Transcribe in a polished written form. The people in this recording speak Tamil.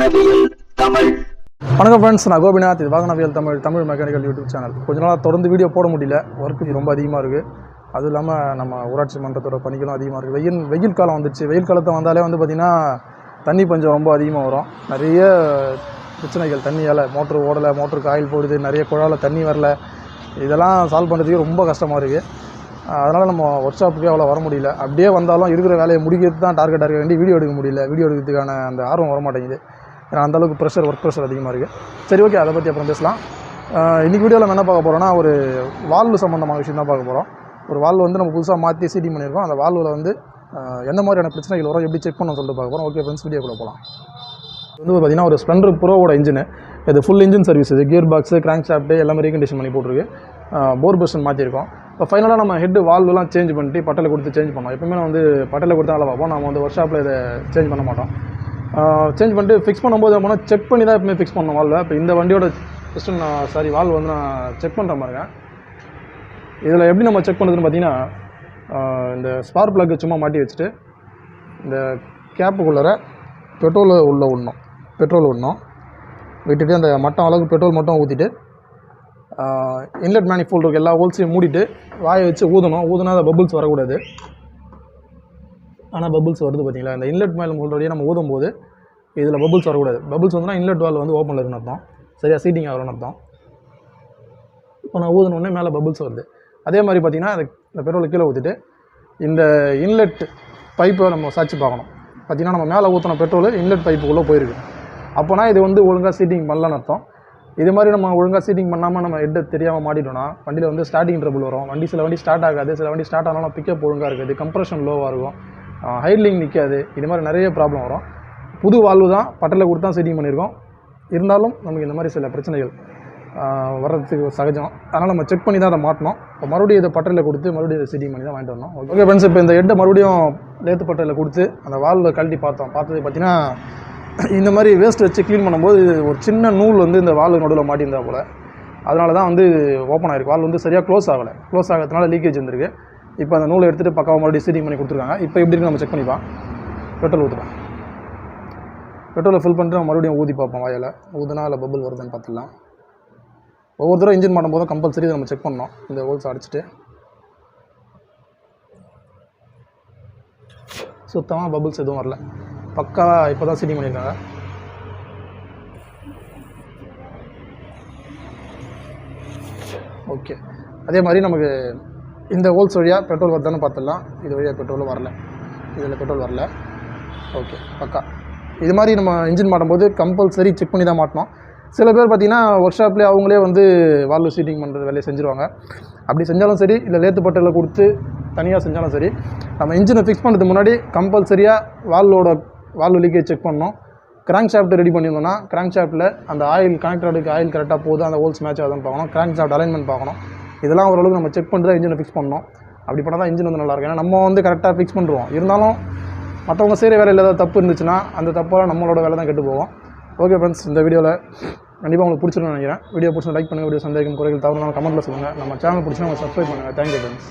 வாகனவியல் தமிழ். வணக்கம் ஃப்ரெண்ட்ஸ், நான் கோபிநாத். இது வாகனவியல் தமிழ் மெக்கானிக்கல் யூடியூப் சேனல். கொஞ்ச நாளாக தொடர்ந்து வீடியோ போட முடியல, ஒர்க்கு ரொம்ப அதிகமாக இருக்குது. அதுவும் இல்லாமல் நம்ம ஊராட்சி மன்றத்தோட பணிகளும் அதிகமாக இருக்குது. வெயில் காலம் வந்துச்சு. வெயில் காலத்தை வந்தாலே வந்து பார்த்திங்கன்னா தண்ணி பஞ்சம் ரொம்ப அதிகமாக வரும். நிறைய பிரச்சனைகள் தண்ணியால், மோட்ரு ஓடலை, மோட்டருக்கு ஆயில் போடுது, நிறைய குழாயில் தண்ணி வரல. இதெல்லாம் சால்வ் பண்ணுறதுக்கு ரொம்ப கஷ்டமாக இருக்குது. அதனால் நம்ம ஒர்க் ஷாப்புக்கே அவ்வளோ வர முடியல. அப்படியே வந்தாலும் இருக்கிற வேலையை முடிக்கிறது தான் டார்கெட்டாக இருக்க வேண்டி வீடியோ எடுக்க முடியல. வீடியோ எடுக்கிறதுக்கான அந்த ஆர்வம் வர மாட்டேங்குது. ஏன்னா அந்தளவுக்கு ஒர்க் ப்ரெஷர் அதிகமாக இருக்குது. சரி, ஓகே, அதை பற்றி அப்புறம் பேசலாம். இன்றைக்கி வீடியோவில் நம்ம என்ன பார்க்க போகிறோன்னா, ஒரு வால்வு சம்மந்தமான விஷயம் தான் பார்க்க போகிறோம். ஒரு வால்வு வந்து நம்ம புதுசாக மாற்றி சீட்டிங் பண்ணியிருக்கோம். அந்த வால்வில் வந்து எந்த மாதிரியான பிரச்சனைகள் வரும், எப்படி செக் பண்ணணும்னு சொல்லிட்டு பார்க்க போகிறோம். ஓகே ஃப்ரெண்ட்ஸ், வீடியோக்குள்ளே போகலாம். இது வந்து பார்த்திங்கன்னா ஒரு ஸ்ப்ளெண்டர் ப்ரோவோட இன்ஜின். இது ஃபுல் இன்ஜின் சர்வீஸ். இது கியர் பாக்ஸு, கிராங்க் ஷாஃப்ட்டு எல்லாமே ரீகண்டிஷன் பண்ணி போட்டிருக்கு. போர் பெஷன் மாற்றிருக்கோம். இப்போ ஃபைனலாக நம்ம ஹெட்டு வால்வெலாம் சேஞ்ச் பண்ணிட்டு பட்டலை கொடுத்து சேஞ்ச் பண்ணோம். எப்பவுமே நான் வந்து பட்டலை கொடுத்தா நல்லா பார்ப்போம். நம்ம வந்து ஒர்க் ஷாப்பில் இதை சேஞ்ச் பண்ண மாட்டோம். சேஞ்ச் பண்ணிட்டு ஃபிக்ஸ் பண்ணும்போது நம்ம செக் பண்ணி தான் எப்பவுமே ஃபிக்ஸ் பண்ணோம் வால்வை. இப்போ இந்த வண்டியோட ஃபஸ்ட்டு வால்வு வந்து நான் செக் பண்ணுற மாதிரிங்க. இதில் எப்படி நம்ம செக் பண்ணுறதுன்னு பார்த்தீங்கன்னா, இந்த ஸ்பார்க் ப்ளக்கு சும்மா மாட்டி வச்சுட்டு இந்த கேப்புக்குள்ளார பெட்ரோல் விடணும். விட்டுட்டு அந்த மட்டம் அளவுக்கு பெட்ரோல் மட்டும் ஊற்றிட்டு இன்லெட் மேனிஃபோல்டு இருக்க எல்லா ஹோல்ஸையும் மூடிட்டு வாயை வச்சு ஊதுனா அந்த பபுள்ஸ் வரக்கூடாது. ஆனால் பபுள்ஸ் வருது பார்த்தீங்களா? இந்த இன்லெட் மேனிஃபோல்டு வழியாக நம்ம ஊதும் போது இதில் பபுள்ஸ் வரக்கூடாது. பபுள்ஸ் வந்துன்னா இன்லெட் வால்வு வந்து ஓப்பனில் இருக்குன்னு அர்த்தம், சரியாக சீட்டிங் ஆகலன்னு அர்த்தம். இப்போ நான் ஊதுனோடனே மேலே பபுள்ஸ் வருது. அதே மாதிரி பார்த்திங்கன்னா இந்த பெட்ரோலை கீழே ஊற்றிட்டு இந்த இன்லெட் பைப்பை நம்ம சாய்ச்சி பார்க்கணும். பார்த்திங்கன்னா நம்ம மேலே ஊற்றின பெட்ரோல் இன்லெட் பைப்புக்குள்ளே போயிருக்கு. அப்போனா இது வந்து ஒழுங்காக சீட்டிங் பண்ணலன்னு அர்த்தம். இது மாதிரி நம்ம ஒழுங்காக சீட்டிங் பண்ணாமல் நம்ம ஹெட்டை தெரியாமல் மாட்டிட்டோம்னா வண்டியில் வந்து ஸ்டார்டிங் ட்ரபிள் வரும். சில வண்டி ஸ்டார்ட் ஆகாது, சில வண்டி ஸ்டார்ட் ஆனாலும் பிக்கப் ஒழுங்காக இருக்காது, கம்ப்ரெஷன் லோவாக இருக்கும், ஹைட்லிங் நிற்காது. இது மாதிரி நிறைய ப்ராப்ளம் வரும். புது வால்வு தான், பட்டலை கொடுத்து தான் சீட்டிங் பண்ணியிருக்கோம். இருந்தாலும் நமக்கு இந்த மாதிரி சில பிரச்சனைகள் வர்றதுக்கு சகஜம். அதனால் நம்ம செக் பண்ணி தான் அதை மாட்டணும். இப்போ மறுபடியும் இதை பட்டலையில் கொடுத்து மறுபடியும் இதை சீட்டிங் பண்ணி தான் வாங்கிட்டு வரணும். ஓகே ஃப்ரெண்ட்ஸ், இப்போ இந்த ஹெட்டை மறுபடியும் லேத்து பட்டலையில் கொடுத்து அந்த வால்வை கழட்டி பார்த்தது பார்த்தீங்கன்னா, இந்த மாதிரி வேஸ்ட் வச்சு க்ளீன் பண்ணும்போது ஒரு சின்ன நூல் வந்து இந்த வால்வு நடுவில் மாட்டியிருந்தா போல். அதனால தான் வந்து ஓப்பன் ஆகிருக்கு. வால்வு வந்து சரியாக க்ளோஸ் ஆகிறதுனால லீக்கேஜ் வந்துருக்கு. இப்போ அந்த நூலை எடுத்துகிட்டு பக்காவாக மறுபடியும் சீட்டிங் பண்ணி கொடுத்துருக்காங்க. இப்போ எப்படி இருக்கு நம்ம செக் பண்ணிப்போம். பெட்ரோலை ஃபில் பண்ணிட்டு நம்ம மறுபடியும் ஊதி பார்ப்போம். வாயில் ஊதுனா இல்லை பபுள் வருதுன்னு பார்த்துடலாம். ஒவ்வொரு தடவை இன்ஜின் பண்ணும்போது கம்பல்சரி நம்ம செக் பண்ணோம். இந்த ஹோல்ஸ் அடிச்சுட்டு சுத்தமாக பபுள்ஸ் எதுவும் வரல, பக்காவா இப்போ தான் சீட்டிங் பண்ணியிருக்காங்க. ஓகே, அதே மாதிரி நமக்கு இந்த ஹோல்ஸ் வழியாக பெட்ரோல் வருதான்னு பார்த்துடலாம். இது வழியாக பெட்ரோலும் வரல, இதில் பெட்ரோல் வரல. ஓகே, பக்கா. இது மாதிரி நம்ம இன்ஜின் மாட்டும்போது கம்பல்சரி செக் பண்ணி தான் மாட்டணும். சில பேர் பார்த்திங்கன்னா ஒர்க் ஷாப்லேயே அவங்களே வந்து வால்வு சீட்டிங் பண்ணுறது வேலையை செஞ்சுருவாங்க. அப்படி செஞ்சாலும் சரி, இல்லை லேத்து பட்டலில் கொடுத்து தனியாக செஞ்சாலும் சரி, நம்ம இன்ஜினை ஃபிக்ஸ் பண்ணுறதுக்கு முன்னாடி கம்பல்சரியாக வால்வு லீக்கேஜ் செக் பண்ணணும். கிராங்க் ஷாஃப்ட் ரெடி பண்ணியிருந்தோம்னா கிராங்க் ஷாஃப்ட்டில் அந்த ஆயில் கனெக்டருக்கு ஆயில் கரெக்டாக போகுது, அந்த ஹோல்ஸ் மேட்ச் ஆகுதுன்னு பார்க்கணும். கிராங்க் ஷாஃப்ட் அலைன்மெண்ட் பார்க்கணும். இதெல்லாம் ஓரளவுக்கு நம்ம செக் பண்ணிட்டு தான் இன்ஜினை ஃபிக்ஸ் பண்ணணும். அப்படி பண்ணால் தான் இன்ஜின் வந்து நல்லாயிருக்கும். ஏன்னா நம்ம வந்து கரெக்டாக ஃபிக்ஸ் பண்ணுறோம், இருந்தாலும் மற்றவங்க செய்கிற வேலையில் ஏதாவது தப்பு இருந்துச்சுன்னா அந்த தப்பால் நம்மளோட வேலை தான் கெட்டு போகும். ஓகே ஃப்ரெண்ட்ஸ், இந்த வீடியோவில் கண்டிப்பாக உங்களுக்கு பிடிச்சிருன்னு நினைக்கிறேன். வீடியோ பிடிச்சி லைக் பண்ணுங்கள். வீடியோ சந்தேகம் குறைகள் தவறுனாலும் கமெண்ட்டில் சொல்லுங்கள். நம்ம சேனல் பிடிச்சினா சப்ஸ்கிரைப் பண்ணுங்கள். Thank you friends.